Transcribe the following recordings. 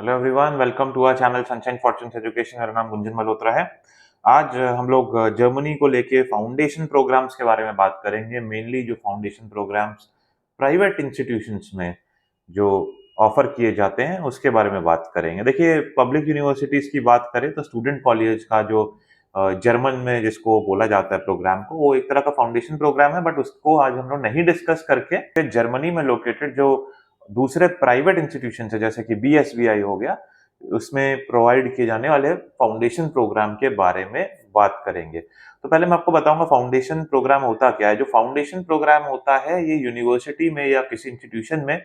Hello everyone, welcome to our channel Sunshine Fortunes Education. मेरा नाम गुंजन मल्होत्रा है। आज हम लोग जर्मनी को लेके फाउंडेशन प्रोग्राम्स के बारे में बात करेंगे। मेनली जो फाउंडेशन प्रोग्राम्स प्राइवेट इंस्टीट्यूशंस में जो ऑफर किए जाते हैं उसके बारे में बात करेंगे। देखिए, पब्लिक यूनिवर्सिटीज की बात करें तो स्टूडेंट कॉलेज का जो जर्मन में जिसको बोला जाता है प्रोग्राम को, वो एक तरह का फाउंडेशन प्रोग्राम है, बट उसको आज हम लोग नहीं डिस्कस करके जर्मनी में लोकेटेड जो दूसरे प्राइवेट इंस्टीट्यूशन है जैसे कि बीएसवीआई हो गया, उसमें प्रोवाइड किए जाने वाले फाउंडेशन प्रोग्राम के बारे में बात करेंगे। तो पहले मैं आपको बताऊंगा फाउंडेशन प्रोग्राम होता क्या है। जो फाउंडेशन प्रोग्राम होता है, ये यूनिवर्सिटी में या किसी इंस्टीट्यूशन में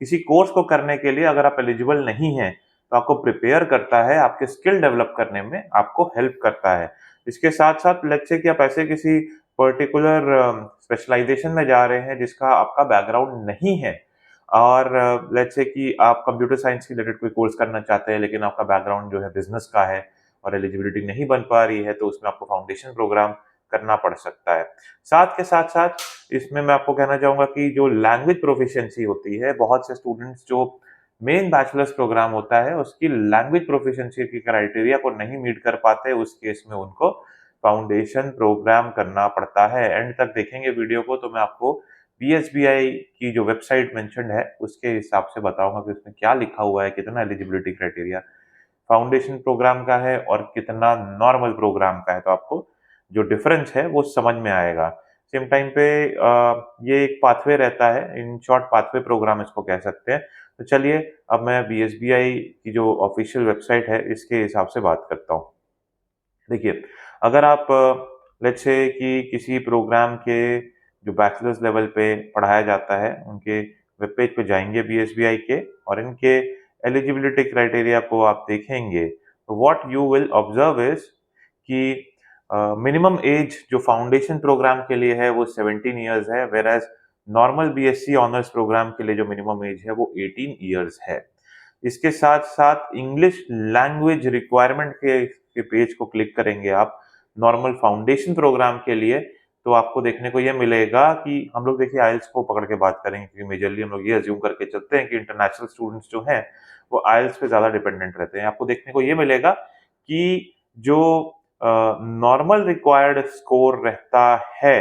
किसी कोर्स को करने के लिए अगर आप एलिजिबल नहीं हैं तो आपको प्रिपेयर करता है, आपके स्किल डेवलप करने में आपको हेल्प करता है। इसके साथ साथ लेट्स से कि आप ऐसे किसी पर्टिकुलर स्पेशलाइजेशन में जा रहे हैं जिसका आपका बैकग्राउंड नहीं है, और लेट्स से कि आप कंप्यूटर साइंस के रिलेटेड कोई कोर्स करना चाहते हैं लेकिन आपका बैकग्राउंड जो है बिजनेस का है और एलिजिबिलिटी नहीं बन पा रही है, तो उसमें आपको फाउंडेशन प्रोग्राम करना पड़ सकता है। साथ के साथ साथ इसमें मैं आपको कहना चाहूंगा कि जो लैंग्वेज प्रोफिशिएंसी होती है, बहुत से स्टूडेंट्स जो मेन बैचलर्स प्रोग्राम होता है उसकी लैंग्वेज प्रोफिशिएंसी की क्राइटेरिया को नहीं मीट कर पाते, उस केस में उनको फाउंडेशन प्रोग्राम करना पड़ता है। एंड तक देखेंगे वीडियो को तो मैं आपको बीएसबीआई की जो वेबसाइट मेंशन्ड है उसके हिसाब से बताऊंगा कि उसमें क्या लिखा हुआ है, कितना एलिजिबिलिटी क्राइटेरिया फाउंडेशन प्रोग्राम का है और कितना नॉर्मल प्रोग्राम का है। तो आपको जो डिफरेंस है वो समझ में आएगा। सेम टाइम पे ये एक पाथवे रहता है, इन शॉर्ट पाथवे प्रोग्राम इसको कह सकते हैं। तो चलिए अब मैं बीएसबीआई की जो ऑफिशियल वेबसाइट है इसके हिसाब से बात करता हूँ। देखिए, अगर आप लेट्स से कि किसी प्रोग्राम के जो बैचलर्स लेवल पे पढ़ाया जाता है उनके वेब पेज पे जाएंगे बीएसबीआई के, और इनके एलिजिबिलिटी क्राइटेरिया को आप देखेंगे तो what you will observe is कि मिनिमम एज जो फाउंडेशन प्रोग्राम के लिए है वो 17 इयर्स है, whereas normal BSc honours program के लिए जो मिनिमम एज है वो 18 इयर्स है। इसके साथ साथ इंग्लिश लैंग्वेज रिक्वायरमेंट के पेज को क्लिक करेंगे आप नॉर्मल फाउंडेशन प्रोग्राम के लिए, तो आपको देखने को ये मिलेगा कि हम लोग देखिए आइल्स को पकड़ के बात करेंगे क्योंकि मेजरली हम लोग ये अज्यूम करके चलते हैं कि इंटरनेशनल स्टूडेंट्स जो हैं वो आइल्स पे ज्यादा डिपेंडेंट रहते हैं। आपको देखने को ये मिलेगा कि जो नॉर्मल रिक्वायर्ड स्कोर रहता है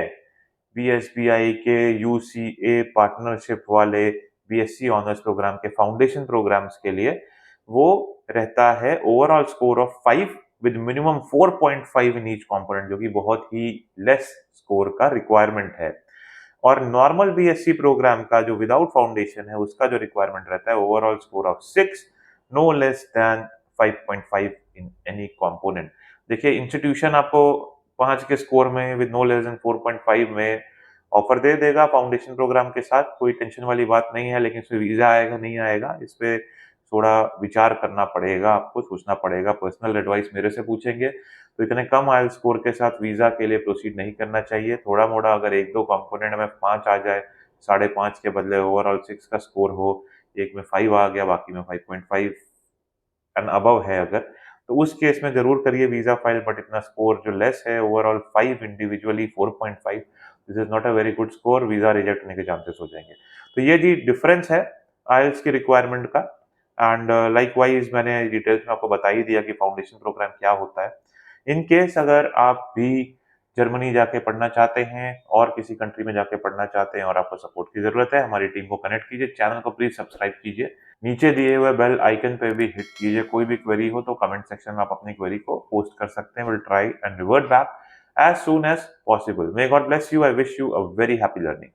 बीएसबीआई के यूसीए पार्टनरशिप वाले बीएससी ऑनर्स प्रोग्राम के फाउंडेशन प्रोग्राम्स के लिए, वो रहता है overall score of 5 with minimum 4.5 in each component, जो कि बहुत ही लेस स्कोर का रिक्वायरमेंट है। और नॉर्मल बीएससी प्रोग्राम का जो विदाउट फाउंडेशन है उसका जो रिक्वायरमेंट रहता है overall score of 6 no less than 5.5 in any component. देखिए, इंस्टीट्यूशन आपको 5 के स्कोर में विद नो लेस देन 4.5 में ऑफर दे देगा फाउंडेशन प्रोग्राम के साथ, कोई टेंशन वाली बात नहीं है। लेकिन इसमें वीजा आएगा नहीं आएगा, इस पे थोड़ा विचार करना पड़ेगा, आपको सोचना पड़ेगा। पर्सनल एडवाइस मेरे से पूछेंगे तो इतने कम आइल स्कोर के साथ वीजा के लिए प्रोसीड नहीं करना चाहिए। थोड़ा मोड़ा अगर एक दो कंपोनेंट में 5 आ जाए, 5.5 के बदले ओवरऑल 6 का स्कोर हो, एक में 5 आ गया बाकी में 5.5 एंड अबव है अगर, तो उस केस में जरूर करिए वीजा फाइल। बट इतना स्कोर जो लेस है overall 5 individually 4.5, this is not a very good score, visa reject होने के चांसेस हो जाएंगे। तो ये जी डिफरेंस है आइल्स की रिक्वायरमेंट का। एंड लाइकवाइज मैंने डिटेल्स में आपको बता ही दिया कि फाउंडेशन प्रोग्राम क्या होता है। इन केस अगर आप भी जर्मनी जाके पढ़ना चाहते हैं और किसी कंट्री में जाके पढ़ना चाहते हैं और आपको सपोर्ट की जरूरत है, हमारी टीम को कनेक्ट कीजिए, चैनल को प्लीज सब्सक्राइब कीजिए, नीचे दिए हुए बेल आइकन पे भी हिट कीजिए। कोई भी क्वेरी हो तो कमेंट सेक्शन में आप अपनी क्वेरी को पोस्ट कर सकते हैं। Will try and revert back as soon as possible. May God bless you. I wish you a very happy learning.